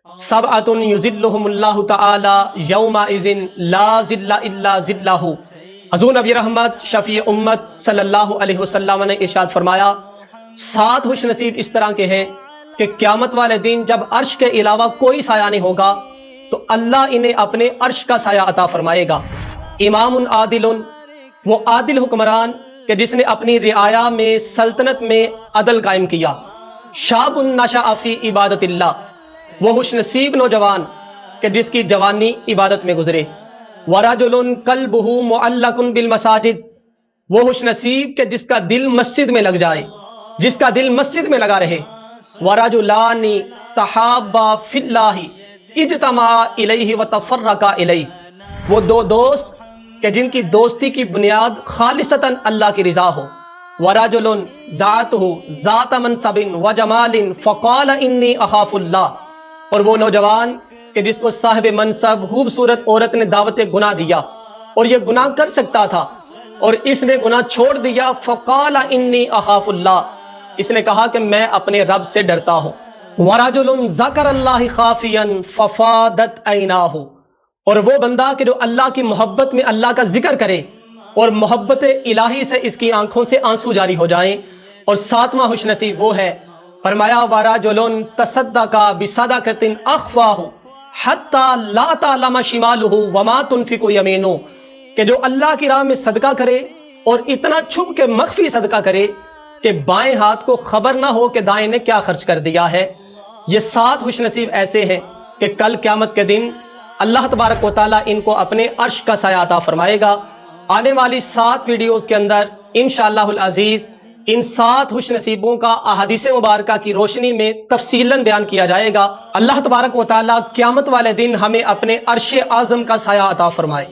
सबअतुन युज़िल्लुहुमुल्लाहु तआला यौमइज़िन ला ज़िल्ला इल्ला ज़िल्लहु। हज़ूर नबी रहमत शफ़ी उम्मत सल्लल्लाहु अलैहि वसल्लम ने इरशाद फरमाया, 7 खुशनसीब इस तरह के हैं कि क़यामत वाले दिन जब अर्श के अलावा कोई साया नहीं होगा तो अल्लाह इन्हें अपने अर्श का साया अता फरमाएगा। इमामुन आदिलुन, वो आदिल हुक्मरान कि जिसने अपनी रियाया में सल्तनत में अदल कायम किया। शाबुन नशअ फी इबादतिल्लाह, वो खुशनसीब नौजवान कि जिसकी जवानी इबादत में गुजरे। वरजुलुन कल्बुहु मुअल्लकुन बिल मसाजिद, वो खुशनसीब कि जिसका दिल मस्जिद में लग जाए, जिसका दिल मस्जिद में लगा रहे। वरजुलानी तहाब्बा फिल्लाहि इज्तमा इलैहि व तफर्रका इलैहि, वो 2 दोस्त कि जिनकी दोस्ती की बुनियाद खालिसतन अल्लाह की रिजा हो। वरजुलुन दातहु ज़ात मनसबिन व जमालिन फ़क़ाल इन्नी अख़ाफ़ुल्लाह, और वो नौजवान कि जिसको साहिब मनसब खूबसूरत औरत ने दावत गुनाह दिया और ये गुनाह कर सकता था और इसने गुनाह छोड़ दिया। फ़क़ाल इन्नी अख़ाफ़ुल्लाह, इसने कहा कि मैं अपने रब से डरता हूँ। वरजुलुन ज़करल्लाह ख़ाफ़ियन फ़फ़ादत ऐनाहु, और वो बंदा कि जो अल्लाह की मोहब्बत में अल्लाह का जिक्र करे और मोहब्बत इलाही से इसकी आंखों से आंसू जारी हो जाएं। और 7वां खुशनसीब वो है, फरमाया वरजुलुन तसद्दक़ा बिसदक़तिन अख़फ़ाहु हत्ता ला तअलम शिमालुहु वमा तुनफ़िक़ु यमीनुहु, कि जो अल्लाह की राह में सदका करे और इतना छुप के मख्फी सदका करे कि बाएं हाथ को खबर ना हो कि दाएं ने क्या खर्च कर दिया है। ये 7 खुशनसीब ऐसे हैं कि कल क़यामत के दिन अल्लाह तबारक व तआला इनको अपने अर्श का साया अता फरमाएगा। आने वाली 7 वीडियोस के अंदर इंशाअल्लाहुल अज़ीज़ इन 7 खुशनसीबों का अहादीस मुबारका की रोशनी में तफसीलन बयान किया जाएगा। अल्लाह तबारक व तआला क़यामत वाले दिन हमें अपने अर्श आज़म का साया अता फरमाए।